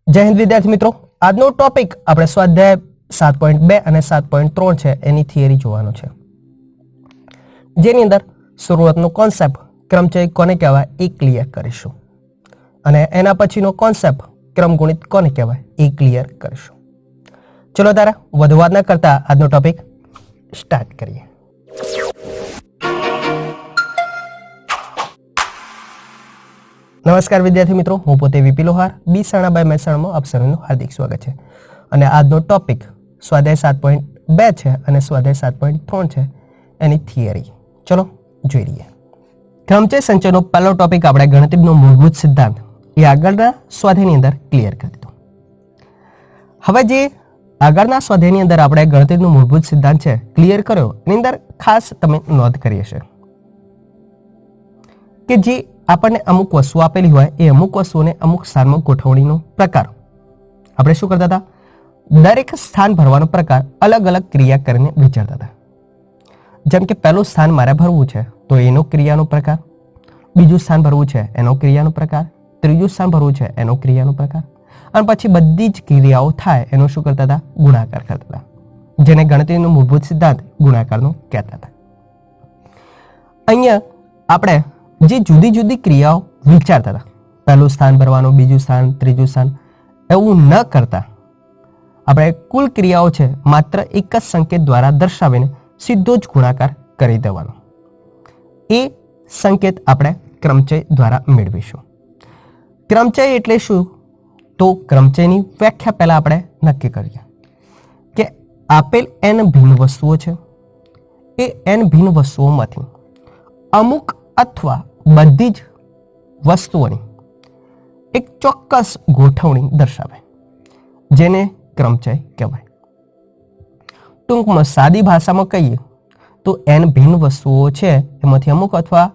જય હિન્દ વિદ્યાર્થી મિત્રો, આજનો ટોપિક આપણે સ્વાધ્યાય 7.2 અને 7.3 છે એની થિયરી જોવાનો છે, જેની અંદર શરૂઆતનો કોન્સેપ્ટ ક્રમચય કોને કહેવાય એ ક્લિયર કરીશું અને એના પછીનો કોન્સેપ્ટ ક્રમગુણિત કોને કહેવાય એ ક્લિયર કરીશું. ચલો તારે વધુ વાત ન કરતા આજનો ટોપિક સ્ટાર્ટ કરીએ. નમસ્કાર વિદ્યાર્થી મિત્રો, હું પોતે વીપી લોહાર, બી સાણાબાઈ મહેસાણામાં આપ સૌનું હાર્દિક સ્વાગત છે. અને આજનો ટોપિક સ્વાધ્યાય 7.2 છે અને સ્વાધ્યાય 7.3 છે એની થિયરી. ચલો જોઈ લઈએ. ક્રમચય સંચયનો પહેલો ટોપિક આપણે ગણતરીનો મૂળભૂત સિદ્ધાંત એ આગળના સ્વાધ્યાયની અંદર ક્લિયર કરી દીધો. હવે જે આગળના સ્વાધ્યાયની અંદર આપણે ગણતરીનો મૂળભૂત સિદ્ધાંત છે ક્લિયર કર્યો, એની અંદર ખાસ તમે નોંધ કરી હશે કે જે આપણને અમુક વસ્તુ આપેલી હોય એ અમુક વસ્તુઓને અમુક સ્થાનમાં ગોઠવણીનો પ્રકાર આપણે શું કરતા હતા, દરેક સ્થાન ભરવાનો પ્રકાર અલગ અલગ ક્રિયા કરીને વિચારતા હતા. જેમ કે પહેલું સ્થાન મારે ભરવું છે તો એનો ક્રિયાનો પ્રકાર, બીજું સ્થાન ભરવું છે એનો ક્રિયાનો પ્રકાર, ત્રીજું સ્થાન ભરવું છે એનો ક્રિયાનો પ્રકાર, અને પછી બધી જ ક્રિયાઓ થાય એનો શું કરતા હતા, ગુણાકાર કરતા હતા, જેને ગણતરીનો મૂળભૂત સિદ્ધાંત ગુણાકારનો કહેતા હતા. અહીંયા આપણે જે જુદી જુદી ક્રિયાઓ વિચારતા હતા, પહેલું સ્થાન ભરવાનું, બીજું સ્થાન, ત્રીજું સ્થાન, એવું ન કરતા આપણે કુલ ક્રિયાઓ છે માત્ર એક જ સંકેત દ્વારા દર્શાવીને સીધો જ ગુણાકાર કરી દેવાનો. એ સંકેત આપણે ક્રમચય દ્વારા મેળવીશું. ક્રમચય એટલે શું? તો ક્રમચયની વ્યાખ્યા પહેલા આપણે નક્કી કરીએ કે આપેલ n ભિન્ન વસ્તુઓ છે, એ n ભિન્ન વસ્તુઓમાંથી અમુક અથવા બધી જ વસ્તુઓની એક ચોક્કસ ગોઠવણી દર્શાવે, જેને ક્રમચય કહેવાય. ટૂંકમાં સાદી ભાષામાં કહીએ તો n ભિન્ન વસ્તુઓ છે એમાંથી અમુક અથવા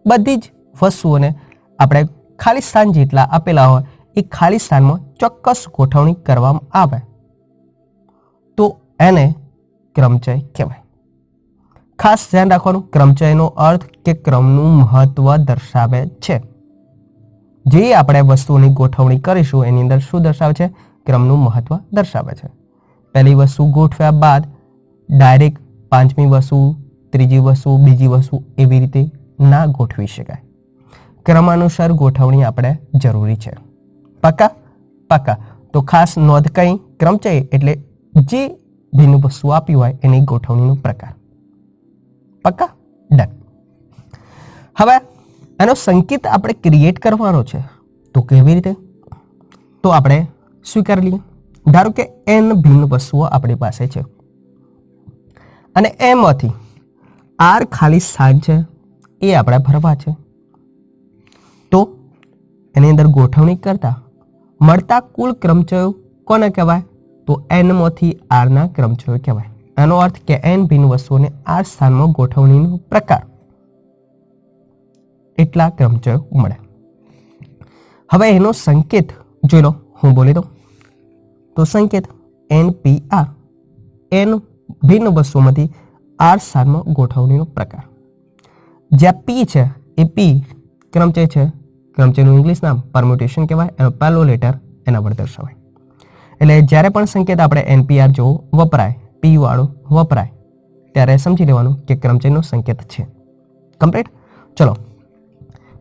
બધી જ વસ્તુઓને આપણે ખાલી સ્થાન જેટલા આપેલા હોય એ ખાલી સ્થાનમાં ચોક્કસ ગોઠવણી કરવામાં આવે તો એને ક્રમચય કહેવાય. ખાસ ધ્યાન રાખવાનું, ક્રમચયનો અર્થ કે ક્રમનું મહત્વ દર્શાવે છે. જે આપણે વસ્તુની ગોઠવણી કરીશું એની અંદર શું દર્શાવે છે, ક્રમનું મહત્વ દર્શાવે છે. પહેલી વસ્તુ ગોઠવ્યા બાદ ડાયરેક્ટ પાંચમી વસ્તુ, ત્રીજી વસ્તુ, બીજી વસ્તુ એવી રીતે ના ગોઠવી શકાય. ક્રમાનુસાર ગોઠવણી આપણે જરૂરી છે. પાકા પાકા. તો ખાસ નોંધ કઈ, ક્રમચય એટલે જે ભિન્ન વસ્તુ આપી હોય એની ગોઠવણીનો પ્રકાર. પક્કા? ડન. હવે એનો સંકેત આપણે ક્રિએટ કરવાનો છે તો કેવી રીતે? તો આપણે સ્વીકારી લઈએ, ધારો કે n ભિન્ન વસ્તુઓ આપણી પાસે છે અને એમાંથી r ખાલી સ્થાન છે એ આપણે ભરવા છે, તો એની અંદર ગોઠવણી કરતા મળતા કુલ ક્રમચયો કોને કહેવાય? તો n માંથી r ના ક્રમચયો કહેવાય. એનો અર્થ કે n ભિન્ન વસ્તુઓને આ સ્થાનમાં ગોઠવણીનો પ્રકાર એટલા ક્રમચયો મળે. હવે એનો સંકેત જોઈ લો, હું બોલી દઉં તો સંકેત npr, n ભિન્ન વસ્તુઓમાંથી r સ્થાનમાં ગોઠવણીનો પ્રકાર. જ્યાં p છે એ p ક્રમચય છે, ક્રમચયનું ઇંગ્લિશ નામ પરમ્યુટેશન કહેવાય, એનો પહેલો લેટર એના પર દર્શાવાય. એટલે જ્યારે પણ સંકેત આપણે npr જેવો વપરાય, p વાળું વપરાય, ત્યારે સમજી લેવાનું કે ક્રમચયનો સંકેત છે. કમ્પ્લીટ. ચલો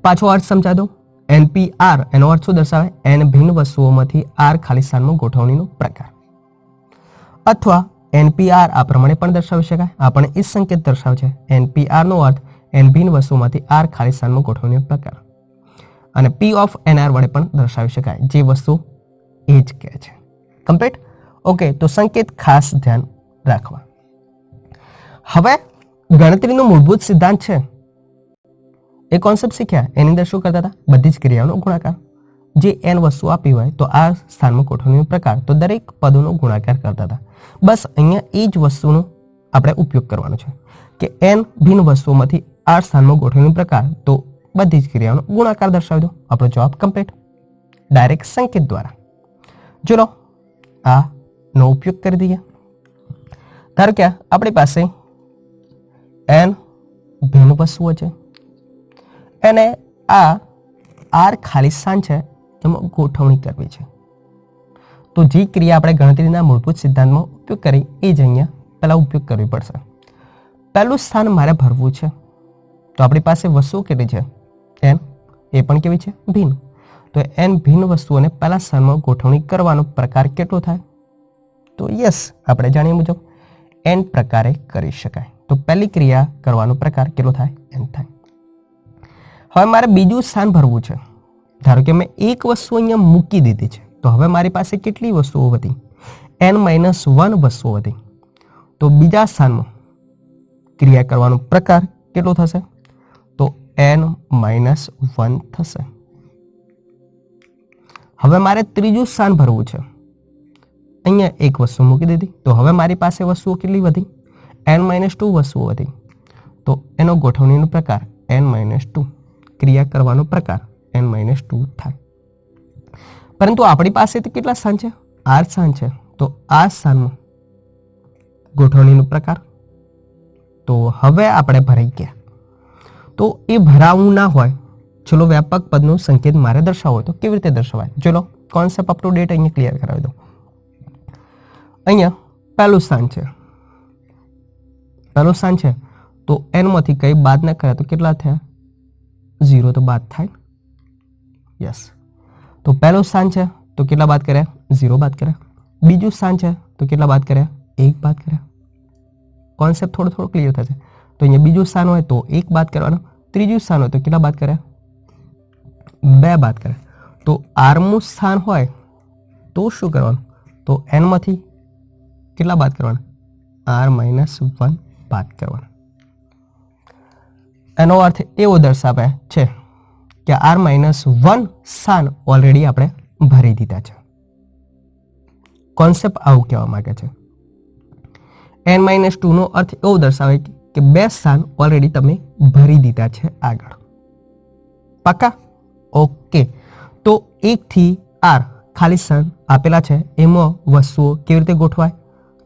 પાછો અર્થ સમજાવી દો. npr એનો અર્થ શું દર્શાવે? n ભિન્ન વસ્તુઓમાંથી r ખાલી સ્થાનમાં ગોઠવણીનો પ્રકાર. અથવા npr આ પ્રમાણે પણ દર્શાવી શકાય, આપણે એ સંકેત દર્શાવે છે. npr નો અર્થ n ભિન્ન વસ્તુઓમાંથી r ખાલી સ્થાનમાં ગોઠવણીનો પ્રકાર. અને p ઓફ nr વડે પણ દર્શાવી શકાય, જે વસ્તુ એ જ કહે છે. કમ્પ્લીટ. ઓકે, તો સંકેત ખાસ ધ્યાન રાખવા. હવે ગણતરીનો મૂળભૂત સિદ્ધાંત છે એ કોન્સેપ્ટ શીખ્યા, એની અંદર શું કરતા હતા, બધી જ ક્રિયાઓનો ગુણાકાર. જે n વસ્તુ આપી હોય તો આ સ્થાનમાં ગોઠવણીનો પ્રકાર, તો દરેક પદોનો ગુણાકાર કરતા હતા. બસ અહીંયા એ જ વસ્તુનો આપણે ઉપયોગ કરવાનો છે કે n ભિન્ન વસ્તુઓમાંથી આ સ્થાનમાં ગોઠવણીનો પ્રકાર, તો બધી જ ક્રિયાઓનો ગુણાકાર દર્શાવી દો. આપણો જવાબ કમ્પ્લીટ ડાયરેક્ટ સંકેત દ્વારા. ચલો આ નો ઉપયોગ કરી દઈએ. ધારો કે આપણી પાસે n ભિન્ન વસ્તુઓ છે અને આ r ખાલી સ્થાન છે એમાં ગોઠવણી કરવી છે. તો જે ક્રિયા આપણે ગણતરીના મૂળભૂત સિદ્ધાંતમાં ઉપયોગ કરી એ જ અહીંયા પહેલા ઉપયોગ કરવી પડશે. પહેલું સ્થાન મારે ભરવું છે તો આપણી પાસે વસ્તુઓ કેટલી છે n, એ પણ કેવી છે ભિન્ન. તો n ભિન્ન વસ્તુઓને પહેલા સ્થાનમાં ગોઠવણી કરવાનો પ્રકાર કેટલો થાય? તો યસ, આપણે જાણીએ મુજબ n પ્રકારે કરી શકાય. તો પહેલી ક્રિયા કરવાનો પ્રકાર કેટલો થાય? n થાય. હવે મારે બીજું સ્થાન ભરવું છે. ધારો કે મેં એક વસ્તુ અહીંયા મૂકી દીધી છે તો હવે મારી પાસે કેટલી વસ્તુઓ વધી? n-1 વસ્તુઓ વધી. તો બીજા સ્થાનમાં ક્રિયા કરવાનો પ્રકાર કેટલો થશે? તો n-1 થશે. હવે મારે ત્રીજું સ્થાન ભરવું છે. અહીંયા એક વસ્તુ મૂકી દીધી તો હવે મારી પાસે વસ્તુઓ કેટલી વધી? n-2 વસ્તુઓ વધી. તો એનો ગોઠવણીનો પ્રકાર n-2, ક્રિયા કરવાનો પ્રકાર n-2 થાય. પરંતુ આપણી પાસે કેટલા સ્થાન છે? 8 સ્થાન છે. તો આ સ્થાનમાં ગોઠવણીનો પ્રકાર, તો હવે આપણે ભરાઈ ગયા. તો એ ભરાવું ના હોય, ચલો વ્યાપક પદનો સંકેત મારે દર્શાવવો હોય તો કેવી રીતે દર્શાવાય? ચલો કોન્સેપ્ટ અપ ટુ ડેટ અહીંયા ક્લિયર કરાવી દો. અહીંયા પહેલું સ્થાન છે. પહેલું સ્થાન છે તો n માંથી કઈ બાદ ના કર્યા તો કેટલા થયા? 0 તો બાદ થાય. યસ. તો પહેલું સ્થાન છે તો કેટલા બાદ કર્યા? 0 બાદ કર્યા. બીજું સ્થાન છે તો કેટલા બાદ કર્યા? 1 બાદ કર્યા. કોન્સેપ્ટ થોડો ક્લિયર થશે. તો અહીંયા બીજું સ્થાન હોય તો 1 બાદ કરવાનો. ત્રીજું સ્થાન હોય તો કેટલા બાદ કર્યા? 2 બાદ કર્યા. તો 8મું સ્થાન હોય તો શું કરવાનું? તો n માંથી કેટલા બાદ કરવાના? r-1 બાદ કરવાના. એનો અર્થ એવો દર્શાવે છે કે r-1 સ્થાન ઓલરેડી આપણે ભરી દીધા છે. કોન્સેપ્ટ આવું કહેવા માંગે છે. n-2 નો અર્થ એવો દર્શાવે કે 2 સ્થાન ઓલરેડી તમે ભરી દીધા છે આગળ. પાકા? ઓકે. તો 1 થી r ખાલી સ્થાન આપેલા છે, એમાં વસ્તુઓ કેવી રીતે ગોઠવાય?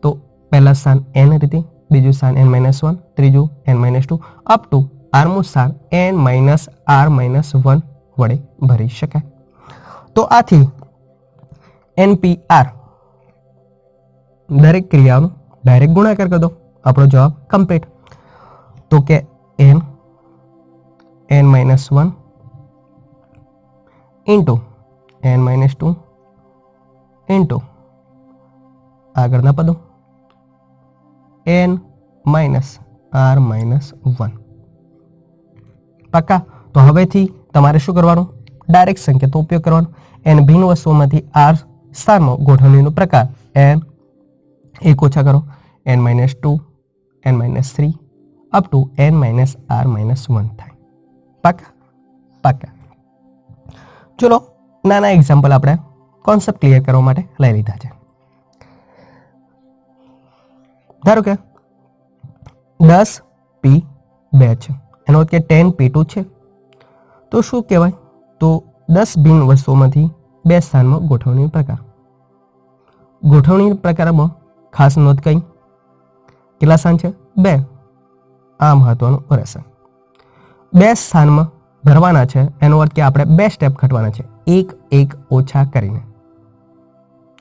તો પહેલા સ્થાન n રીતે, બીજું સ્થાન n-1, ત્રીજું n-2 અપ ટુ rમું સ્થાન n-r-1 વડે ભરી શકાય. તો આથી npr દરેક ક્રિયાનો ડાયરેક્ટ ગુણાકાર કરી દો, આપણો જવાબ કમ્પ્લીટ. તો કે n-1 ઇન્ટુ n-2 ઇન્ટુ આગળના પદો n-r-1. પાકા? તો હવેથી તમારે શું કરવાનું? ડાયરેક્ટ સંકેતનો ઉપયોગ કરવાનો. n ભિન્ન વસ્તુઓમાંથી r સ્થાનમાં ગોઠવણીનો પ્રકાર n 1 ઓછા કરો n-2, n-3 up to n-r-1 થાય. પાકા? પાકા. ચલો નાના એક્ઝામ્પલ આપણે કોન્સેપ્ટ ક્લિયર કરવા માટે લઈ લીધા છે. ધારો કે 10p2 છે, એનો અર્થ કે 10p2 છે. તો શું કહેવાય? તો 10 ભિન્ન વસ્તુઓમાંથી 2 સ્થાનમાં ગોઠવણી પ્રકાર. ગોઠવણી પ્રકારમાં ખાસ નોંધ કઈ? કેટલા સ્થાન છે? 2. આ મહત્વનું રહેશે. 2 સ્થાનમાં ભરવાના છે, એનો અર્થ કે આપણે 2 સ્ટેપ ઘટવાના છે, 1 ઓછા કરીને.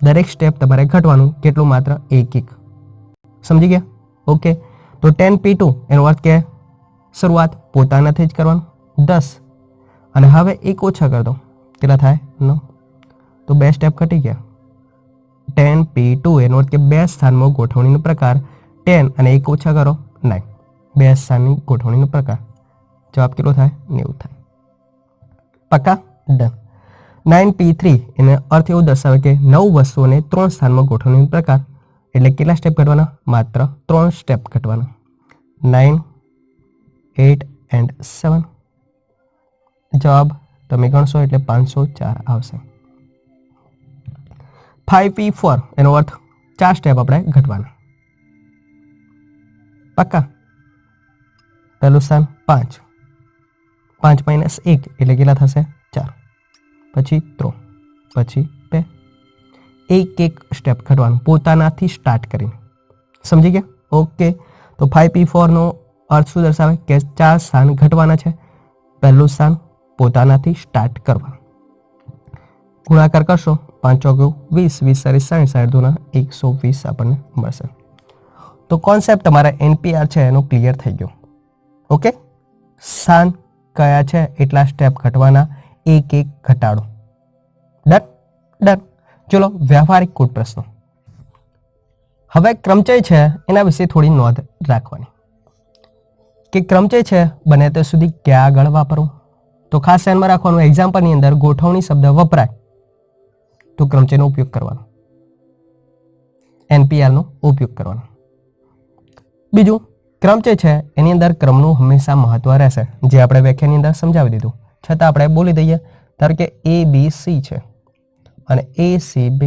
દરેક સ્ટેપ તમારે ઘટવાનું કેટલું? માત્ર 1. સમજી ગયા? ઓકે. તો 10p2 એનો અર્થ કે શરૂઆત પોતાનાથી જ કરવાનું 10, અને હવે 1 ઓછા કરી દો, કેટલા થાય? 9. તો 2 સ્ટેપ ઘટી ગયા. 10p2 એનો અર્થ કે 2 સ્થાનમાં ગોઠવણીનો પ્રકાર 10 અને 1 ઓછા કરો 9. 2 સ્થાનની ગોઠવણીનો પ્રકાર. જવાબ કેટલો થાય? 90 થાય. પાકા? ડન. 9p3 એનો અર્થ એવો દર્શાવે કે 9 વસ્તુઓને 3 સ્થાનમાં ગોઠવણીનો પ્રકાર. એટલે કેટલા સ્ટેપ ઘટવાના? માત્ર 3 સ્ટેપ ઘટવાના. 9, 8 એન્ડ 7. જવાબ તમે ગણશો એટલે 504 આવશે. 5p4 એનો અર્થ 4 સ્ટેપ આપણે ઘટવાના. પાકા? પહેલું સ્થાન 5, 5 - 1 એટલે કેટલા થશે? 4, પછી 3, પછી 2. 1 સ્ટેપ ઘટવાનું પોતાનાથી સ્ટાર્ટ કરીને. સમજી ગયા? ઓકે. તો 5p4 નો અર્થ શું દર્શાવે? કે 4 સ્થાન ઘટવાના છે. પહેલું સ્થાન પોતાનાથી સ્ટાર્ટ કરવાનું. ગુણાકાર કરશો 5 ચોકુ 20, 20 સારી 60, 60 દુના 120 આપણને મળશે. તો કોન્સેપ્ટ તમારા NPR છે એનો ક્લિયર થઈ ગયો. ઓકે, સ્થાન કયા છે એટલા સ્ટેપ ઘટવાના, એક એક ઘટાડો. Done done. ચલો વ્યવહારિક કુટ પ્રશ્નો. હવે ક્રમચય છે એના વિશે થોડી નોંધ રાખવાની કે ક્રમચય છે બને ત્યાં સુધી ક્યાં આગળ વાપરવું. તો ખાસ ધ્યાનમાં રાખવાનું, એક્ઝામ્પલની અંદર ગોઠવણી શબ્દ વપરાય તો ક્રમચયનો ઉપયોગ કરવાનો, NPR નો ઉપયોગ કરવાનો. બીજું, ક્રમચય છે એની અંદર ક્રમનું હંમેશા મહત્વ રહેશે, જે આપણે વ્યાખ્યાની અંદર સમજાવી દીધું. છતાં આપણે બોલી દઈએ, ધારો કે ABC છે અને ACB,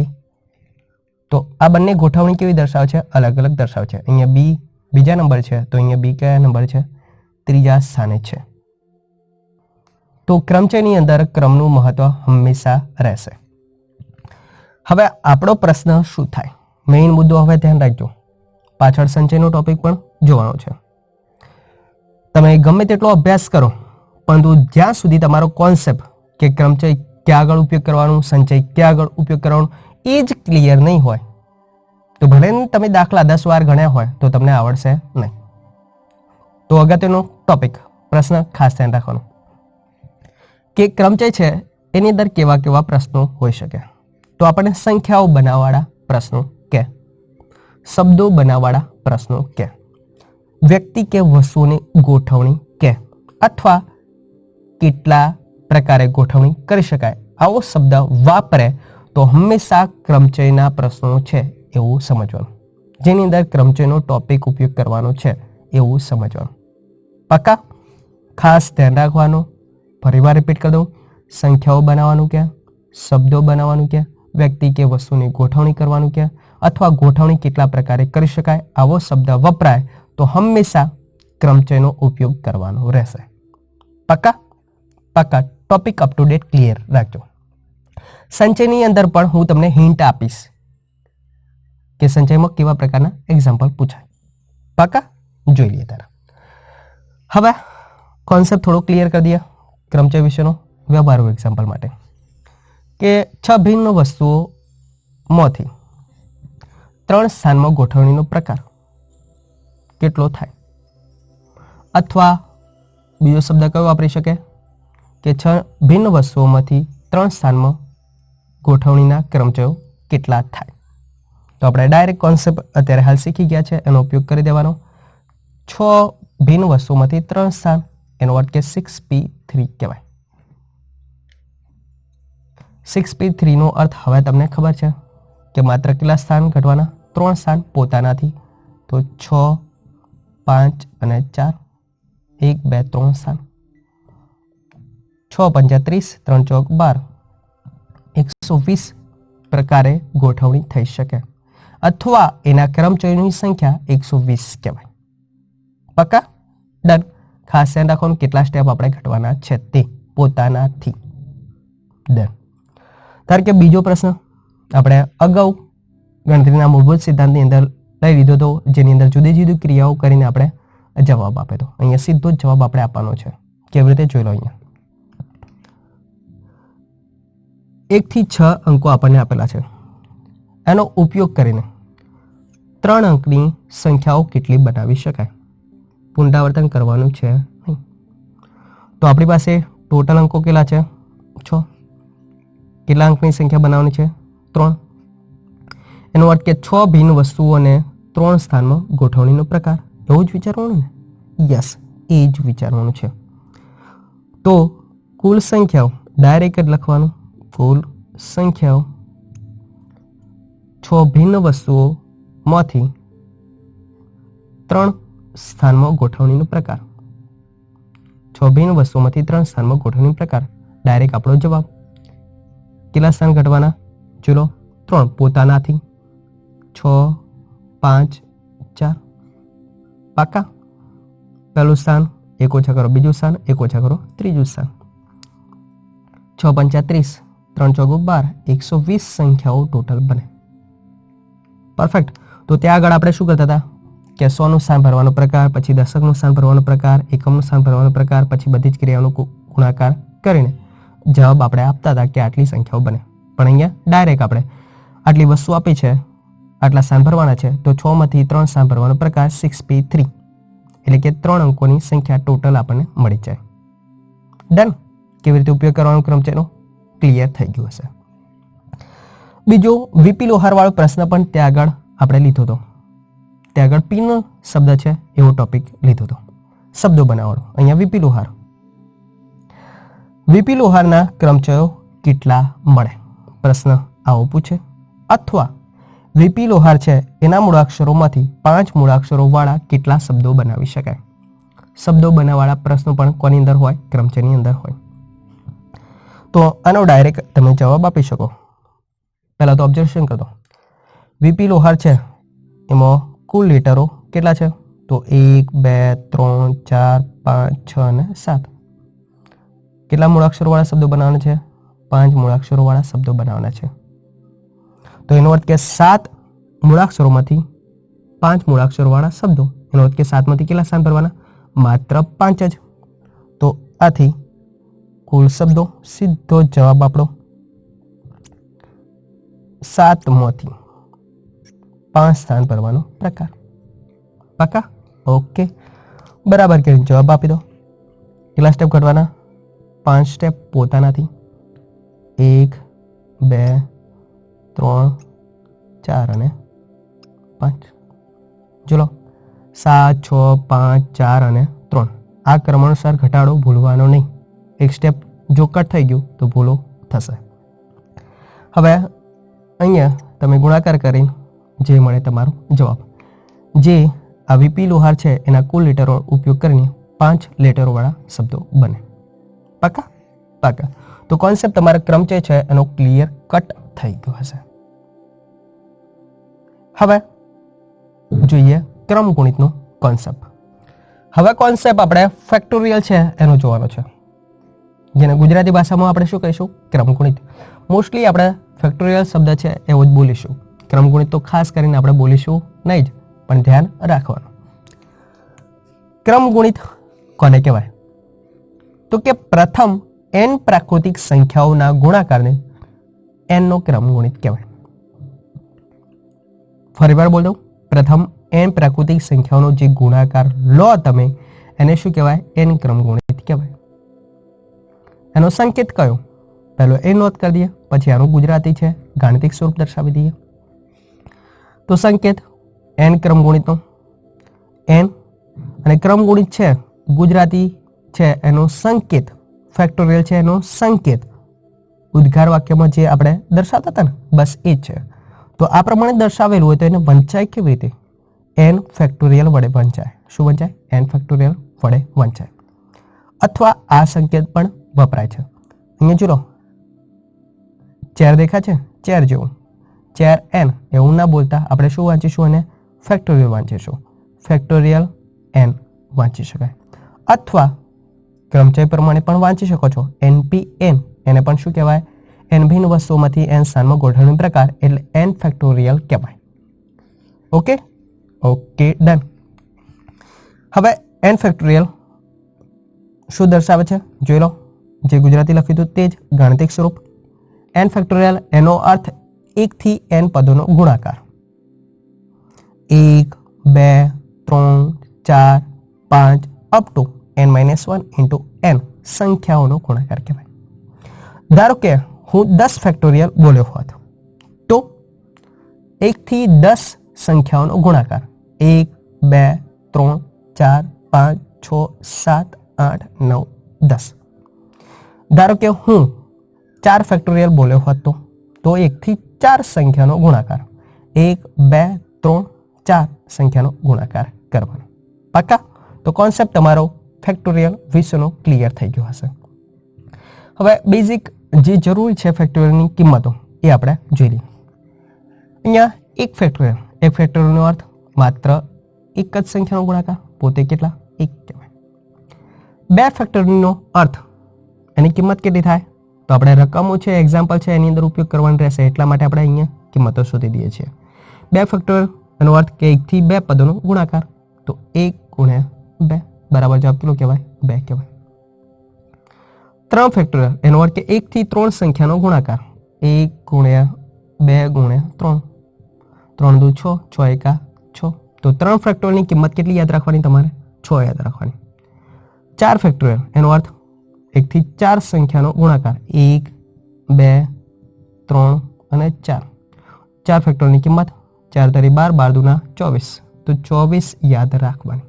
તો આ બંને ગોઠવણી કેવી દર્શાવે છે? અલગ અલગ દર્શાવે છે. અહીંયા B બીજા નંબર છે તો અહીંયા B કયા નંબર છે? ત્રીજા સ્થાને છે. તો ક્રમચયની અંદર ક્રમનું મહત્વ હંમેશા રહેશે. હવે આપણો પ્રશ્ન શું થાય? મેઇન મુદ્દો હવે ધ્યાન રાખજો, પાછળ સંચયનો ટોપિક પણ જોવાનો છે. તમે ગમે તેટલો અભ્યાસ કરો, પરંતુ જ્યાં સુધી તમારો કોન્સેપ્ટ કે ક્રમચય ક્યાં આગળ ઉપયોગ કરવાનું, સંચય ક્યાં આગળ ઉપયોગ કરવાનું એ જ ક્લિયર નહીં હોય, તો ભલે તમે દાખલા 10 વાર ગણ્યા હોય તો તમને આવડશે નહીં. તો અગત્યનો ટોપિક પ્રશ્ન ખાસ ધ્યાન રાખવાનું કે ક્રમચય છે એની અંદર કેવા કેવા પ્રશ્નો હોઈ શકે. તો આપણને સંખ્યાઓ બનાવવાળા પ્રશ્નો કે, શબ્દો બનાવવાળા પ્રશ્નો કે, વ્યક્તિ કે વસ્તુની ગોઠવણી કે, અથવા કેટલા પ્રકારે ગોઠવણી કરી શકાય આવો શબ્દ વાપરે તો હંમેશા ક્રમચયના પ્રશ્નો છે એવું સમજવાનું, જેની અંદર ક્રમચયનો ટોપિક ઉપયોગ કરવાનો છે એવું સમજવાનું. પાકા? ખાસ ધ્યાન રાખવાનું. ફરીવાર રિપીટ કરી દઉં, સંખ્યાઓ બનાવવાનું ક્યાં, શબ્દો બનાવવાનું ક્યાં, વ્યક્તિ કે વસ્તુની ગોઠવણી કરવાનું ક્યાં, અથવા ગોઠવણી કેટલા પ્રકારે કરી શકાય આવો શબ્દ વપરાય તો હંમેશા ક્રમચયનો ઉપયોગ કરવાનો રહેશે. પાકા? પાકા. Topic up to date clear રાખજો. સંચયની અંદર પણ હું તમને હિન્ટ આપીશ કે સંચયમાં કેવા પ્રકારના એક્ઝામ્પલ પૂછાય. પાકા? જોઈ લઈએ તારા. હવે કોન્સેપ્ટ થોડો ક્લિયર કરી દઈએ ક્રમચય વિશેનો વ્યવહારુ એક્ઝામ્પલ માટે કે 6 ભિન્ન વસ્તુઓમાંથી 3 સ્થાનમાં ગોઠવણીનો પ્રકાર કેટલો થાય? અથવા બીજો શબ્દ કયો વાપરી શકે કે 6 ભિન્ન વસ્તુઓમાંથી 3 સ્થાનમાં ગોઠવણીના ક્રમચયો કેટલા થાય? તો આપણે ડાયરેક્ટ કોન્સેપ્ટ અત્યારે હાલ શીખી ગયા છે, એનો ઉપયોગ કરી દેવાનો. 6 ભિન્ન વસ્તુઓમાંથી 3 સ્થાન, એનો અર્થ કે 6p3 કહેવાય. 6p3 નો અર્થ હવે તમને ખબર છે કે માત્ર કેટલા સ્થાન ઘટવાના? 3 સ્થાન પોતાનાથી. તો 6, 5 અને 4, 1, 2, 3 સ્થાન. 6 5 30, 3 ચોક 12, 120 પ્રકારે ગોઠવણી થઈ શકે, અથવા એના ક્રમચયની સંખ્યા 120 કહેવાય. પાકા? ડન. ખાસ ધ્યાન રાખવાનું કેટલા સ્ટેપ આપણે ઘટવાના છે તે પોતાનાથી. ડન. ધારો કે બીજો પ્રશ્ન આપણે અગાઉ ગણતરીના મૂળભૂત સિદ્ધાંતની અંદર લઈ લીધો હતો, જેની અંદર જુદી જુદી ક્રિયાઓ કરીને આપણે જવાબ આપ્યો હતો. અહીંયા સીધો જ જવાબ આપણે આપવાનો છે. કેવી રીતે? જોઈ લો. અહીંયા 1 થી 6 અંકો આપણને આપેલા છે. એનો ઉપયોગ કરીને 3 અંકની સંખ્યાઓ કેટલી બનાવી શકાય? પુનરાવર્તન કરવાનું છે નહીં. તો આપણી પાસે ટોટલ અંકો કેટલા છે? 6. કેટલા અંકની સંખ્યા બનાવવાની છે? 3. એનો અર્થ કે 6 ભિન્ન વસ્તુઓને 3 સ્થાનમાં ગોઠવણીનો પ્રકાર. એવું જ વિચારવાનું ને? યસ, એ જ વિચારવાનું છે. તો કુલ સંખ્યાઓ ડાયરેક્ટ જ લખવાનું. કુલ સંખ્યાઓ 6 ભિન્ન વસ્તુઓમાંથી 3 સ્થાનમાં ગોઠવણીનો પ્રકાર. 6 ભિન્ન વસ્તુઓમાંથી 3 સ્થાનમાં ગોઠવણીનો પ્રકાર. ડાયરેક્ટ આપણો જવાબ. કેટલા સ્થાન ઘટવાના? ચલો 3 પોતાનાથી. 6, 5, 4. પાકા? પહેલું સ્થાન 1 ઓછા કરો બીજું સ્થાન, 1 ઓછા કરો ત્રીજું સ્થાન. 6 5 30, 3 ચોક 12, 120 સંખ્યાઓ ટોટલ બને. પરફેક્ટ. તો ત્યાં આગળ આપણે શું કરતા હતા કે 100નું સ્થાન ભરવાનો પ્રકાર, પછી દશકનું સ્થાન ભરવાનો પ્રકાર, એકમનું સ્થાન ભરવાનો પ્રકાર, પછી બધી જ ક્રિયાઓનો ગુણાકાર કરીને જવાબ આપણે આપતા હતા કે આટલી સંખ્યાઓ બને. પણ અહીંયા ડાયરેક્ટ આપણે આટલી વસ્તુ આપી છે, આટલા સ્થાન ભરવાના છે, તો 6 માંથી 3 સ્થાન ભરવાનો પ્રકાર 6p3, એટલે કે 3 અંકોની સંખ્યા ટોટલ આપણને મળી જાય. ડન. કેવી રીતે ઉપયોગ કરવાનો ક્રમ છે એનો ક્લિયર થઈ ગયું હશે. બીજો વીપી લોહાર વાળો પ્રશ્ન પણ ત્યાં આગળ આપણે લીધો હતો. ત્યાં આગળ પી નો શબ્દ છે એવો ટોપિક લીધો હતો, શબ્દો બનાવવાનો. અહીંયા વીપી લોહાર. વીપી લોહારના ક્રમચયો કેટલા મળે? પ્રશ્ન આવો પૂછે. અથવા વીપી લોહાર છે એના મૂળાક્ષરોમાંથી 5 મૂળાક્ષરો વાળા કેટલા શબ્દો બનાવી શકાય? શબ્દો બનાવવાળા પ્રશ્નો પણ કોની અંદર હોય? ક્રમચયની અંદર હોય. તો આનો ડાયરેક્ટ તમે જવાબ આપી શકો. પહેલા તો ઓબ્ઝર્વેશન કરતો. વીપી લોહાર છે એમાં કુલ લેટરો કેટલા છે? તો 1 2 3 4 5 6 અને 7. કેટલા મૂળાક્ષરો વાળા શબ્દો બનાવવાના છે? 5 મૂળાક્ષરો વાળા શબ્દો બનાવવાના છે. તો એનો અર્થ કે 7 મૂળાક્ષરોમાંથી 5 મૂળાક્ષરો વાળા શબ્દો. એનો અર્થ કે 7 માંથી કેટલા સ્થાન ભરવાના? માત્ર 5 જ. તો આથી કુલ શબ્દો, સીધો જવાબ આપણો 7 માંથી 5 સ્થાન ભરવાનો પ્રકાર. પાકા? ઓકે, બરાબર કરીને જવાબ આપી દો. કેટલા સ્ટેપ ઘટવાના? 5 સ્ટેપ પોતાનાથી. 1 2 3 4 અને 5. ચલો 7 6 5 4 અને 3. આ ક્રમાનુસાર ઘટાડો ભૂલવાનો નહીં. એક સ્ટેપ જો કટ થઈ ગયું તો ભૂલો થશે. હવે અહીંયા તમે ગુણાકાર કરીને જે મળે તમારો જવાબ. જે આ વીપી લોહાર છે એના કુલ લેટરો ઉપયોગ કરીને 5 લેટરોવાળા શબ્દો બને. પાકા? પાકા. તો કોન્સેપ્ટ તમારા ક્રમચય છે એનો ક્લિયર કટ થઈ ગયો હશે. હવે જોઈએ ક્રમગુણિતનો કોન્સેપ્ટ. હવે કોન્સેપ્ટ આપણે ફેક્ટોરિયલ છે એનો જોવાનો છે, જેને ગુજરાતી ભાષામાં આપણે શું કહીશું? ક્રમગુણિત. મોસ્ટલી આપણે ફેક્ટોરિયલ શબ્દ છે એવો જ બોલીશું. ક્રમગુણિત તો ખાસ કરીને આપણે બોલીશું નહીં જ, પણ ધ્યાન રાખવાનું. ક્રમગુણિત કોને કહેવાય? તો કે પ્રથમ n પ્રાકૃતિક સંખ્યાઓના ગુણાકારને n નો ક્રમગુણિત કહેવાય. ફરીવાર બોલ દઉં. પ્રથમ n પ્રાકૃતિક સંખ્યાઓનો જે ગુણાકાર લો તમે, એને શું કહેવાય? n ક્રમગુણિત કહેવાય. એનો સંકેત કયો? પહેલો એ નોંધ કરી દઈએ, પછી આનું ગુજરાતી છે ગાણિતિક સ્વરૂપ દર્શાવી દઈએ. તો સંકેત n ક્રમગુણિતનો n, અને ક્રમગુણિત છે ગુજરાતી છે એનો સંકેત, ફેક્ટોરિયલ છે એનો સંકેત ઉદ્ગાર વાક્યમાં જે આપણે દર્શાવતા હતા ને, બસ એ જ છે. તો આ પ્રમાણે દર્શાવેલું હોય તો એને વંચાય કેવી રીતે? n ફેક્ટોરિયલ વડે વંચાય. શું વંચાય? n ફેક્ટોરિયલ વડે વંચાય. અથવા આ સંકેત પણ વપરાય છે. અહીંયા જોલો ચેર દેખા છે, ચેર જેવું. ચેર n એવું ના બોલતા આપણે શું વાંચીશું? અને ફેક્ટોરિયલ વાંચીશું. ફેક્ટોરિયલ n વાંચી શકાય. અથવા ક્રમચય પ્રમાણે પણ વાંચી શકો છો. npn, એને પણ શું કહેવાય? n ભિન્ન વસ્તુઓમાંથી n સ્થાનમાં ગોઠવણી પ્રકાર, એટલે n ફેક્ટોરિયલ કહેવાય. Okay okay, done. હવે n ફેક્ટોરિયલ શું દર્શાવે છે જોઈ લો. જે ગુજરાતી લખ્યું હતું તે જ ગાણિતિક સ્વરૂપ. n ફેક્ટોરિયલ એનો અર્થ 1 થી n પદોનો ગુણાકાર. 1 2 3 4 5 up to n-1 into n સંખ્યાઓનો ગુણાકાર કહેવાય. ધારો કે હું 10 ફેક્ટોરિયલ બોલ્યો હોત તો 1 થી 10 સંખ્યાઓનો ગુણાકાર 1 2 3 4 5 6 7 8 9 10. ધારો કે હું 4 ફેક્ટોરિયલ બોલ્યો હોત તો 1 થી 4 સંખ્યાનો ગુણાકાર 1 2 3 4 સંખ્યાનો ગુણાકાર કરવાનો. પાકા? તો કોન્સેપ્ટ તમારો ફેક્ટોરિયલ વિશેનો ક્લિયર થઈ ગયો હશે. હવે બેઝિક જે જરૂરી છે ફેક્ટોરિયલની કિંમતો એ આપણે જોઈ લઈએ. અહીંયા એક ફેક્ટોરિયલનો અર્થ માત્ર એક જ સંખ્યાનો ગુણાકાર, પોતે કેટલા? 1 કહેવાય. 2 ફેક્ટોરિયલનો અર્થ એની કિંમત કેટલી થાય? તો આપણે રકમો છે, એક્ઝામ્પલ છે, એની અંદર ઉપયોગ કરવાનો રહેશે, એટલા માટે આપણે અહીંયા કિંમતો શોધી દઈએ છીએ. 2 ફેક્ટોરિયલ એનો અર્થ કે 1 થી 2 પદોનો ગુણાકાર, તો 1 ગુણ્યા 2 બરાબર જવાબ કેટલો કહેવાય? 2 કહેવાય. 3 ફેક્ટોરિયલ એનો અર્થ કે 1 થી 3 સંખ્યાનો ગુણાકાર, 1 ગુણ્યા 2 ગુણ્યા 3, 3 દુ 6, 6 એકા 6. તો 3 ફેક્ટોરિયલની કિંમત કેટલી યાદ રાખવાની? તમારે 6 યાદ રાખવાની. 4 ફેક્ટોરિયલ એનો અર્થ 1 થી 4 સંખ્યાનો ગુણાકાર, 1, 2, 3 અને 4. 4 ફેક્ટોરિયલની કિંમત 4 તારી 12, 12 દુના 24, તો 24 યાદ રાખવાની.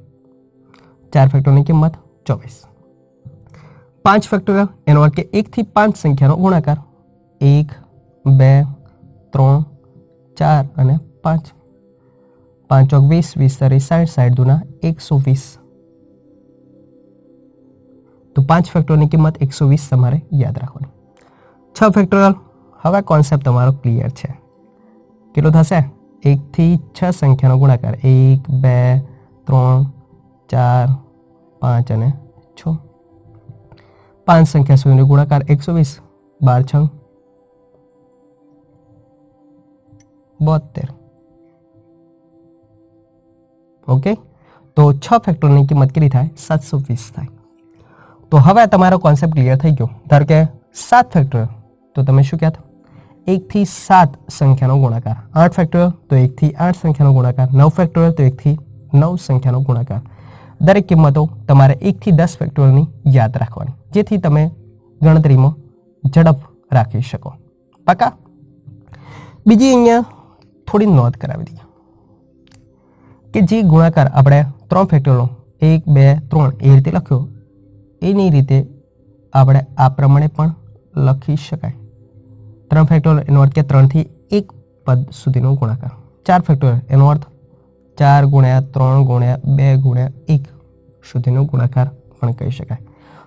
4 ફેક્ટોરિયલની કિંમત 24. 5 ફેક્ટોરિયલ એનો અર્થ કે 1 થી 5 સંખ્યાનો ગુણાકાર, 1, 2, 3, 4 અને 5. 5 ચોક 20, 20 તારી 60, 60 દુના 120. તો 5 ફેક્ટોરિયલની કિંમત 120 તમારે યાદ રાખવાની. 6 ફેક્ટોરિયલ, હવે કોન્સેપ્ટ તમારો ક્લિયર છે. કેટલો થશે? 1 થી 6 સંખ્યાનો ગુણાકાર, 1, 2, 3, 4, 5 અને 6. 5 સંખ્યા સુધીનો ગુણાકાર 120, 12 6 72. ઓકે, તો 6 ફેક્ટોરિયલની કિંમત કેટલી થાય? 720 થાય. તો હવે તમારો કોન્સેપ્ટ ક્લિયર થઈ ગયો. ધારો કે 7 ફેક્ટોરિયલ, તો તમે શું કહેતા? 1 થી 7 સંખ્યાનો ગુણાકાર. 8 ફેક્ટોરિયલ, તો 1 થી 8 સંખ્યાનો ગુણાકાર. 9 ફેક્ટોરિયલ, તો 1 થી 9 સંખ્યાનો ગુણાકાર. દરેક કિંમતો તમારે 1 થી 10 ફેક્ટોરિયલની યાદ રાખવાની, જેથી તમે ગણતરીમાં ઝડપ રાખી શકો. પાકા? બીજી અહીંયા થોડી નોંધ કરાવી દઈએ કે જે ગુણાકાર આપણે 3 ફેક્ટોરિયલ 1, 2, 3 એ રીતે લખ્યો, એની રીતે આપણે આ પ્રમાણે પણ લખી શકાય. 3 ફેક્ટોરિયલ એનો અર્થ કે 3 થી 1 પદ સુધીનો ગુણાકાર. 4 ફેક્ટોરિયલ એનો અર્થ 4 ગુણ્યા 3 ગુણ્યા 2 ગુણ્યા 1 સુધીનો ગુણાકાર પણ કહી શકાય.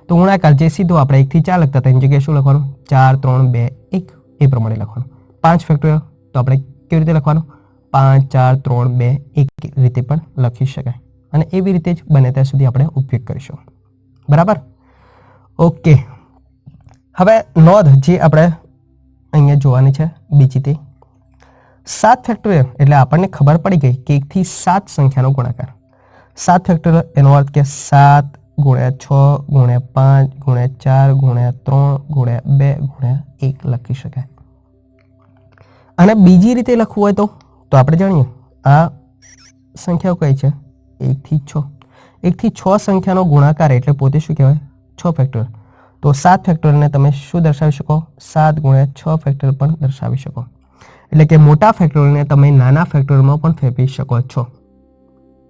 તો ગુણાકાર જે સીધો આપણે 1 થી 4 લખતા હતા એની જગ્યાએ શું લખવાનું? 4, 3, 2, 1 એ પ્રમાણે લખવાનું. 5 ફેક્ટોરિયલ, તો આપણે કેવી રીતે લખવાનું? 5, 4, 3, 2, 1 રીતે પણ લખી શકાય. અને એવી રીતે જ બને ત્યાં સુધી આપણે ઉપયોગ કરીશું. બરાબર? ઓકે, હવે નોંધ જે આપણે અહીંયા જોવાની છે બીજી તે 7 ફેક્ટોરિયલ, એટલે આપણને ખબર પડી ગઈ કે 1 થી 7 સંખ્યાનો ગુણાકાર. 7 ફેક્ટોરિયલ એનો અર્થ કે 7 ગુણ્યા 6 ગુણ્યા 5 ગુણ્યા 4 ગુણ્યા 3 ગુણ્યા 2 ગુણ્યા 1 લખી શકાય. અને બીજી રીતે લખવું હોય તો આપણે જાણીએ આ સંખ્યાઓ કઈ છે? 1 થી 6. 1 થી 6 સંખ્યાનો ગુણાકાર એટલે પોતે શું કહેવાય? 6 ફેક્ટોરિયલ. તો 7 ફેક્ટોરિયલને તમે શું દર્શાવી શકો? 7 ગુણ્યા 6 ફેક્ટોરિયલ પણ દર્શાવી શકો. એટલે કે મોટા ફેક્ટોરિયલને તમે નાના ફેક્ટોરિયલમાં પણ ફેરવી શકો છો,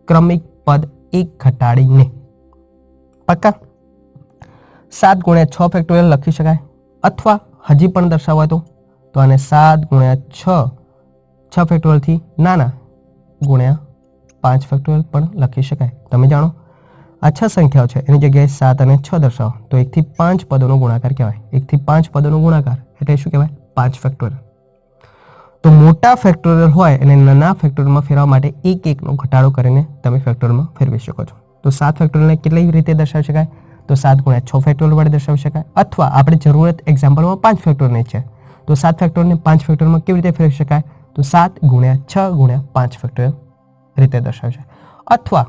ક્રમિક પદ 1 ઘટાડીને. પાક્કા? 7 ગુણ્યા 6 ફેક્ટોરિયલ લખી શકાય, અથવા હજી પણ દર્શાવવા તો આને 7 ગુણ્યા 6 ફેક્ટોરિયલથી નાના ગુણ્યા 5 ફેક્ટોરિયલ પણ લખી શકાય. તમે જાણો આ 6 સંખ્યાઓ છે, એની જગ્યાએ 7 અને 6 દર્શાવો તો 1 થી 5 પદોનો ગુણાકાર કહેવાય. 1 થી 5 પદોનો ગુણાકાર એટલે શું કહેવાય? 5 ફેક્ટોરિયલ. તો મોટા ફેક્ટોરિયલ હોય અને નાના ફેક્ટોરિયલમાં ફેરવવા માટે 1 1નો ઘટાડો કરીને તમે ફેક્ટોરિયલમાં ફેરવી શકો છો. તો 7 ફેક્ટોરિયલને કેટલી રીતે દર્શાવી શકાય? તો 7 ગુણ્યા 6 ફેક્ટોરિયલ વડે દર્શાવી શકાય, અથવા આપણે જરૂરત એક્ઝામ્પલમાં 5 ફેક્ટોરિયલની છે તો 7 ફેક્ટોરિયલને 5 ફેક્ટોરિયલમાં કેવી રીતે ફેરવી શકાય? તો 7 ગુણ્યા 6 ગુણ્યા 5 ફેક્ટોરિયલ રીતે દર્શાવી શકાય. અથવા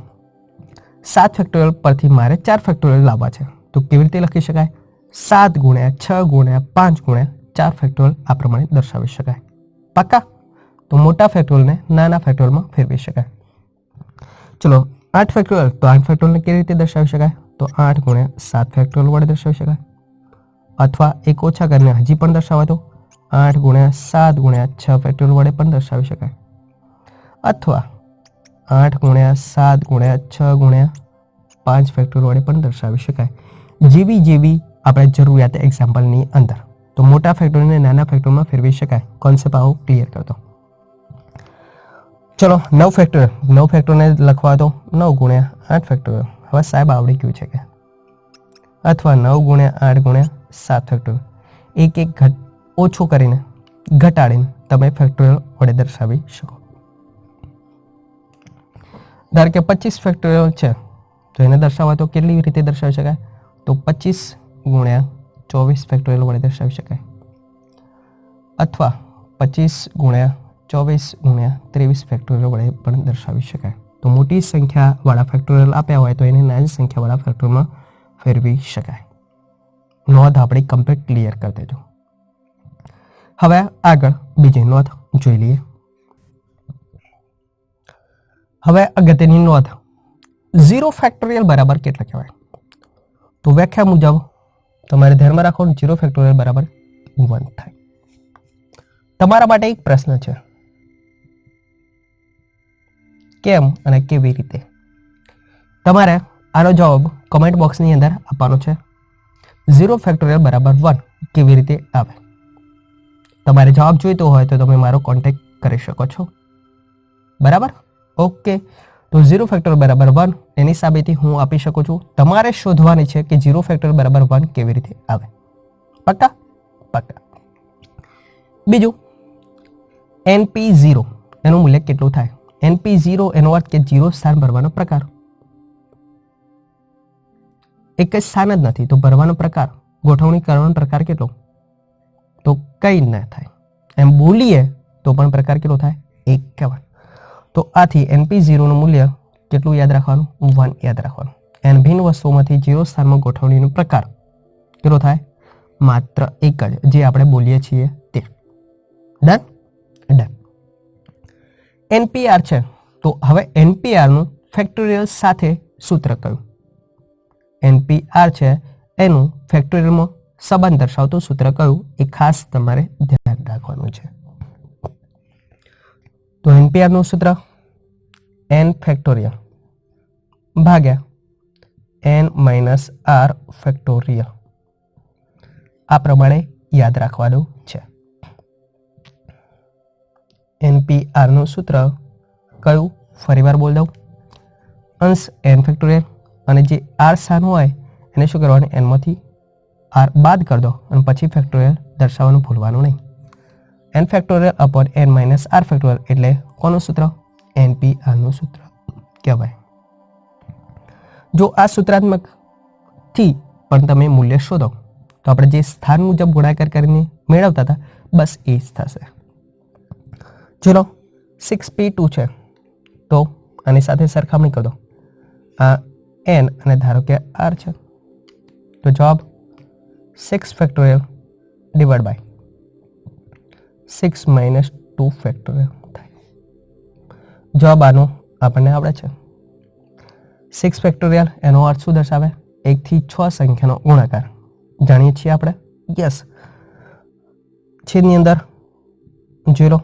7 ફેક્ટોરિયલ પરથી મારે 4 ફેક્ટોરિયલ લાવવા છે તો કેવી રીતે લખી શકાય? 7 ગુણ્યા 6 ગુણ્યા 5 ગુણ્યા 4 ફેક્ટોરિયલ આ પ્રમાણે દર્શાવી શકાય. પાક્કા? તો મોટા ફેક્ટોરિયલને નાના ફેક્ટોરિયલમાં ફેરવી શકાય. ચલો 8 ફેક્ટોરિયલ, તો 8 ફેક્ટોરિયલને કેવી રીતે દર્શાવી શકાય? તો 8 ગુણ્યા 7 ફેક્ટોરિયલ વડે દર્શાવી શકાય. અથવા એક ઓછા કરીને હજી પણ દર્શાવાય તો 8 ગુણ્યા 7 ગુણ્યા 6 ફેક્ટોરિયલ વડે પણ દર્શાવી શકાય. અથવા 8 ગુણ્યા 7 ગુણ્યા 6 ગુણ્યા 5 ફેક્ટોરિયલ વડે પણ દર્શાવી શકાય. જેવી આપણે જરૂરિયાત એક્ઝામ્પલની અંદર. તો મોટા ફેક્ટોરિયલને નાના ફેક્ટોરિયલમાં ફેરવી શકાય. કોન્સેપ્ટ આવો ક્લિયર કરતો. ચલો 9 ફેક્ટોરિયલ, 9 ફેક્ટોરિયલને લખવા તો 9 ગુણ્યા 8 ફેક્ટોરિયલ. હવે સાહેબ આવડી ગયું છે કે? અથવા 9 ગુણ્યા 8 ગુણ્યા 7 ફેક્ટોરિયલ. એક એક ઓછું કરીને ઘટાડીને તમે ફેક્ટોરિયલ વડે દર્શાવી શકો. ધારો કે 25 ફેક્ટોરિયલ છે તો એને દર્શાવવા તો કેટલી રીતે દર્શાવી શકાય? તો 25 ગુણ્યા 24 ફેક્ટોરિયલ વડે દર્શાવી શકાય. અથવા 25 ગુણ્યા 24 ગુણ્યા 23 ફેક્ટોરિયલ વડે પણ દર્શાવી શકાય. તો મોટી સંખ્યાવાળા ફેક્ટોરિયલ આપ્યા હોય તો એને નાની સંખ્યાવાળા ફેક્ટોરિયલમાં ફેરવી શકાય. નોંધ આપણી કમ્પ્લીટ ક્લિયર કરી દેજો. હવે આગળ બીજી નોંધ જોઈ લઈએ. હવે અગત્યની નોંધ, 0 ફેક્ટોરિયલ બરાબર કેટલા કહેવાય? તો વ્યાખ્યા મુજબ તમારે ધ્યાનમાં રાખો, 0 ફેક્ટોરિયલ બરાબર 1 થાય. તમારા માટે એક પ્રશ્ન છે, કેમ અને કેવી રીતે? તમારે આનો જવાબ કમેન્ટ બોક્સની અંદર આપવાનો છે. 0 ફેક્ટોરિયલ બરાબર 1 કેવી રીતે આવે? તમારે જવાબ જોઈતો હોય તો તમે મારો કોન્ટેક્ટ કરી શકો છો. બરાબર? ઓકે. તો 0 ફેક્ટોરિયલ બરાબર 1 એની સાબિતી હું આપી શકું છું. તમારે શોધવાની છે કે 0 ફેક્ટોરિયલ બરાબર 1 કેવી રીતે આવે. પક્કા? પક્કા. બીજું, NP0 એનું મૂલ્ય કેટલું થાય? NP0 એનો અર્થ કે 0 સ્થાન ભરવાનો પ્રકાર. એક જ સ્થાન જ નથી તો ભરવાનો પ્રકાર, ગોઠવણી કરવાનો પ્રકાર કેટલો? તો કઈ ના થાય. એમ બોલીએ તો પણ પ્રકાર કેટલો થાય? 1 કહેવાય. તો આથી NP0 નું મૂલ્ય કેટલું યાદ રાખવાનું? 1 યાદ રાખવાનું. એન ભિન્ન વસ્તુઓમાંથી 0 સ્થાનમાં ગોઠવણીનો પ્રકાર કેટલો થાય? માત્ર 1 જ, જે આપણે બોલીએ છીએ તે. ડન? ડન. NPR છે, તો હવે NPR નું ફેક્ટોરિયલ સાથે સૂત્ર કયું? NPR છે એનું ફેક્ટોરિયલમાં સંબંધ દર્શાવતું સૂત્ર કયું? એ ખાસ તમારે ધ્યાન રાખવાનું છે. તો NPR નું સૂત્ર n ફેક્ટોરિયલ ભાગ્યા n માઇનસ r ફેક્ટોરિયલ. આ પ્રમાણે યાદ રાખવાનું છે. NPR નું સૂત્ર કયું? ફરીવાર બોલ દઉં, અંશ n ફેક્ટોરિયલ અને જે r સ્થાન હોય એને શું કરવાનું? n માંથી r બાદ કરી દો અને પછી ફેક્ટોરિયલ દર્શાવવાનું ભૂલવાનું નહીં. n factorial upon n minus r factorial એટલે કોનું સૂત્ર? NPR નું સૂત્ર કહેવાય. જો આ સૂત્રાત્મક થી પણ તમે મૂલ્ય શોધો તો આપણે જે સ્થાન મુજબ ગુણાકાર કરીને મેળવતા હતા બસ એ જ થશે. ચલો 6p2 છે તો આની સાથે સરખામણી કરી દો. આ n અને ધારો કે r છે તો જવાબ 6 factorial divide by 6 minus 2 factorial થાય. જવાબ આનો આપણને આવડે છે. 6 ફેક્ટોરિયલ એનો અર્થ શું દર્શાવે? 1 થી 6 સંખ્યાનો ગુણાકાર. જાણીએ છીએ આપણે? યસ. છેદની અંદર 0,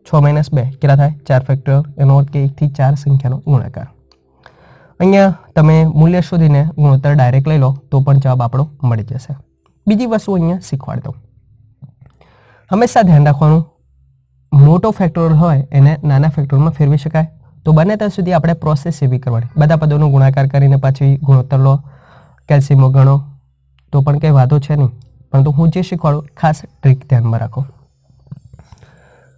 6 માઇનસ 2 કેટલા થાય? 4 ફેક્ટોરિયલ. એનો અર્થ કે 1 થી 4 સંખ્યાનો ગુણાકાર. અહીંયા તમે મૂલ્ય શોધીને ગુણોત્તર ડાયરેક્ટ લઈ લો તો પણ જવાબ આપણો મળી જશે. બીજી વસ્તુ અહીંયા શીખવાડી દઉં. હંમેશા ધ્યાન રાખવાનું, મોટો ફેક્ટોરિયલ હોય એને નાના ફેક્ટોરિયલમાં ફેરવી શકાય. તો બને ત્યાં સુધી આપણે પ્રોસેસ એવી કરવાની, બધા પદોનો ગુણાકાર કરીને પાછી ગુણોત્તર લો, કેલ્શિયમો ગણો તો પણ કંઈ વાંધો છે નહીં. પરંતુ હું જે શીખવાડું ખાસ ટ્રીક ધ્યાનમાં રાખો.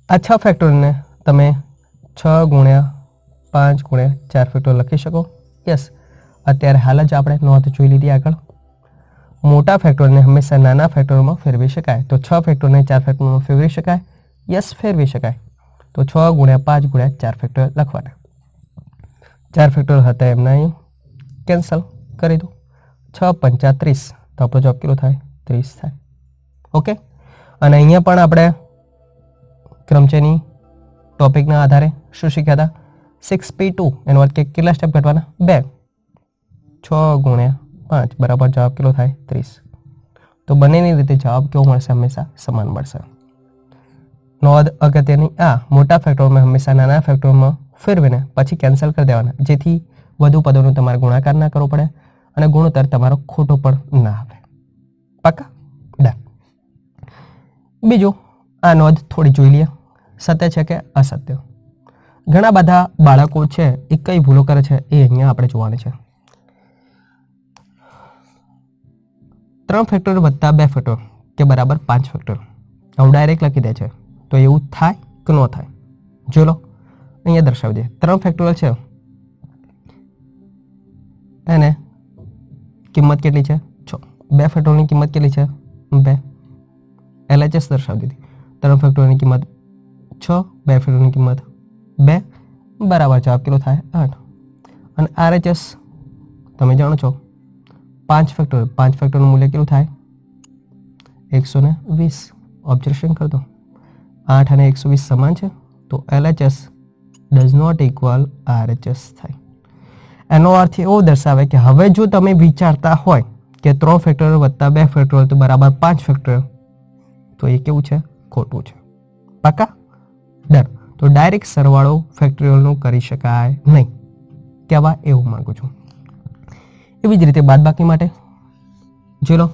આ 6 ફેક્ટોરિયલને તમે 6 ગુણ્યા 5 ગુણ્યા 4 ફેક્ટોરિયલ લખી શકો. યસ. અત્યારે હાલ જ આપણે નોંધ જોઈ લીધી આગળ. મોટા ફેક્ટોરિયલને હંમેશા નાના ફેક્ટોરિયલમાં ફેરવી શકાય. તો 6 ફેક્ટોરિયલને 4 ફેક્ટોરિયલમાં ફેરવી શકાય? યસ, ફેરવી શકાય. તો 6 ગુણ્યા 5 ગુણ્યા 4 ફેક્ટોરિયલ લખવાના. 4 ફેક્ટોરિયલ હતા એમના અહીં કેન્સલ કરી દો. 6 પંચા 30 તો આપણો જવાબ કેટલો થાય? 30 થાય. ઓકે. અને અહીંયા પણ આપણે ક્રમચયની ટોપિકના આધારે શું શીખ્યા હતા? 6p2 એનો અર્થ કે કેટલા સ્ટેપ ઘટવાના? 2. 6 ગુણ્યા 5 બરાબર જવાબ કેટલો થાય? 30. તો બંનેની રીતે જવાબ કેવો મળશે? હંમેશા સમાન મળશે. નોંધ અગત્યની, આ મોટા ફેક્ટોરિયલમાં હંમેશા નાના ફેક્ટોરિયલમાં ફેરવીને પછી કેન્સલ કરી દેવાના, જેથી વધુ પદોનો તમારે ગુણાકાર ના કરવો પડે અને ગુણોત્તર તમારો ખોટો પણ ના આવે. પાકા? ડન. બીજું, આ નોંધ થોડી જોઈ લઈએ. સત્ય છે કે અસત્ય? ઘણા બધા બાળકો છે એ કઈ ભૂલો કરે છે એ અહીંયા આપણે જોવાની છે. 3 ફેક્ટોરિયલ વત્તા 2 ફેક્ટોરિયલ કે બરાબર 5 ફેક્ટોરિયલ આવું ડાયરેક્ટ લખી દે છે તો એવું થાય કે ન થાય? જો લો અહીંયા દર્શાવી દે. 3 ફેક્ટોરિયલ છે એને કિંમત કેટલી છે? 6. 2 ફેક્ટોરિયલની કિંમત કેટલી છે? 2. LHS દર્શાવી દીધી. 3 ફેક્ટોરિયલની કિંમત 6, 2 ફેક્ટોરિયલની કિંમત 2 બરાબર જવાબ કેટલો થાય? 8. અને RHS તમે જાણો છો 5 ફેક્ટોરિયલ. 5 ફેક્ટોરિયલનું મૂલ્ય કેટલું થાય? 120. ઓબ્ઝર્વેશન કર દો 8 અને 120 સમાન છે તો LHS does not equal RHS થાય. એનો અર્થ એવો દર્શાવે કે હવે જો તમે વિચારતા હોય કે 3 ફેક્ટોરિયલ વત્તા 2 ફેક્ટોરિયલ તો બરાબર 5 ફેક્ટોરિયલ, તો એ કેવું છે? ખોટું છે. પાકા? ડન. તો ડાયરેક્ટ સરવાળો ફેક્ટોરિયલનો કરી શકાય નહીં, કહેવા એવું માંગુ છું. એવી જ રીતે બાદબાકી માટે જો લો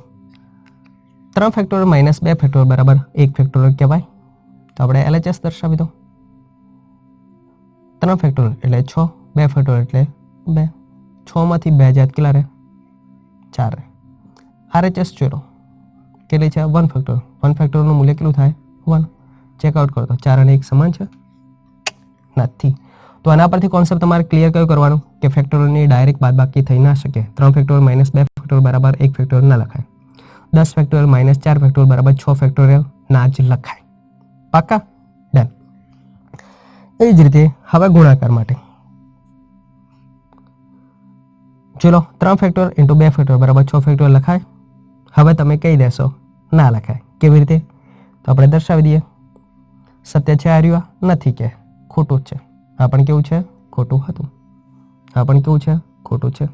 3 ફેક્ટોરિયલ માઇનસ 2 ફેક્ટોરિયલ બરાબર 1 ફેક્ટોરિયલ કહેવાય. તો આપણે LHS દર્શાવી દો. 3 ફેક્ટોરિયલ એટલે 6, 2 ફેક્ટોરિયલ એટલે 2. 6 માંથી 2 જાય કેટલા રહે? 4 રહે. RHS જોઈ લો કેટલી છે? 1 ફેક્ટોરિયલ. 1 ફેક્ટોરિયલનું મૂલ્ય કેટલું થાય? 1. ચેકઆઉટ કરો તો 4 અને 1 સમાન છે? નથી. તો આના પરથી કોન્સેપ્ટ તમારે ક્લિયર કયો કરવાનું કે ફેક્ટોરિયલની ડાયરેક્ટ બાદબાકી થઈ ના શકે. 3 ફેક્ટોરિયલ માઇનસ 2 ફેક્ટોરિયલ બરાબર 1 ફેક્ટોરિયલ ના લખાય. 10 ફેક્ટોરિયલ માઇનસ 4 ફેક્ટોરિયલ બરાબર 6 ફેક્ટોરિયલ ના જ લખાય. પાકા? ડન. એ જ રીતે હવે ગુણાકાર માટે ચલો 3 ફેક્ટોરિયલ ઇન્ટુ 2 ફેક્ટોરિયલ બરાબર 6 ફેક્ટોરિયલ લખાય. હવે તમે કહી દેશો ના લખાય. કેવી રીતે? તો આપણે દર્શાવી દઈએ. સત્ય છે આ રહ્યું? નથી કે ખોટું જ છે. આ પણ કેવું છે? ખોટું હતું. આ પણ કેવું છે? ખોટું છે.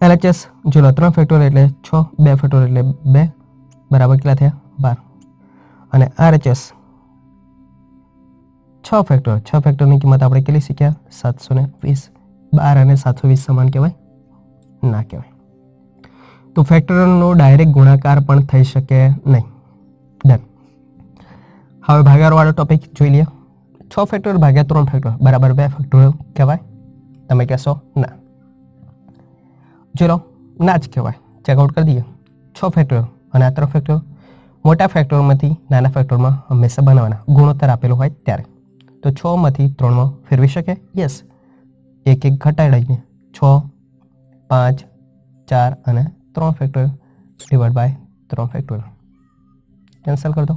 LHS જો લો 3 ફેક્ટોરિયલ એટલે 6, 2 ફેક્ટોરિયલ એટલે 2 બરાબર કેટલા થયા? 12. અને RHS 6 ફેક્ટોરિયલ. 6 ફેક્ટોરિયલની કિંમત આપણે કેટલી શીખ્યા? 720. 12 અને 720 સમાન કહેવાય? ના કહેવાય. તો ફેક્ટોરિયલનો ડાયરેક્ટ ગુણાકાર પણ થઈ શકે નહીં. ડન. હવે ભાગાકારવાળો ટોપિક જોઈ લઈએ. 6 ફેક્ટોરિયલ ભાગ્યા 3 ફેક્ટોરિયલ બરાબર 2 ફેક્ટોરિયલ કહેવાય? તમે કહેશો ના. ચલો ના જ કહેવાય. ચેકઆઉટ કરી દઈએ. 6 ફેક્ટોરિયલ અને આ 3 ફેક્ટોરિયલ મોટા ફેક્ટોરિયલમાંથી નાના ફેક્ટોરિયલમાં હંમેશા બનાવવાના ગુણોત્તર આપેલો હોય ત્યારે. તો 6 માંથી 3 ફેરવી શકે? યસ. એક ઘટાડીને 6, 5, 4 અને 3 factorial divide by 3 factorial cancel કરી દો.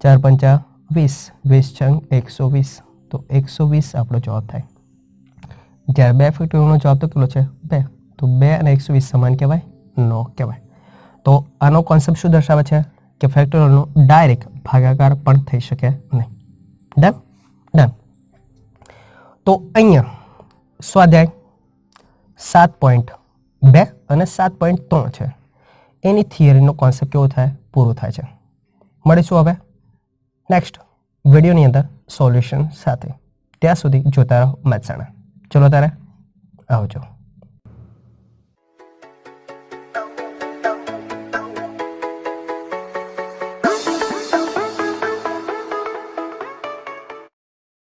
4 પંચા 20, 20 છંગ 120. તો 120 આપણો જવાબ થાય. જ્યારે 2 ફેક્ટોરિયલનો જવાબ તો કેટલો છે? 2. તો 2 અને 120 સમાન કહેવાય? નો કહેવાય. તો આનો કોન્સેપ્ટ શું દર્શાવે છે કે ફેક્ટોરિયલનો ડાયરેક્ટ ભાગાકાર પણ થઈ શકે નહીં. ડન. ડન. તો અહીંયા સ્વાધ્યાય 7.2 અને 7.3 છે એની થિયરીનો કોન્સેપ્ટ કેવો થાય? પૂરો થાય છે. મળીશું હવે નેક્સ્ટ વિડીયોની અંદર સોલ્યુશન સાથે. ત્યાં સુધી જોતા રહો મેથ્સણા. ચલો તારે આવજો.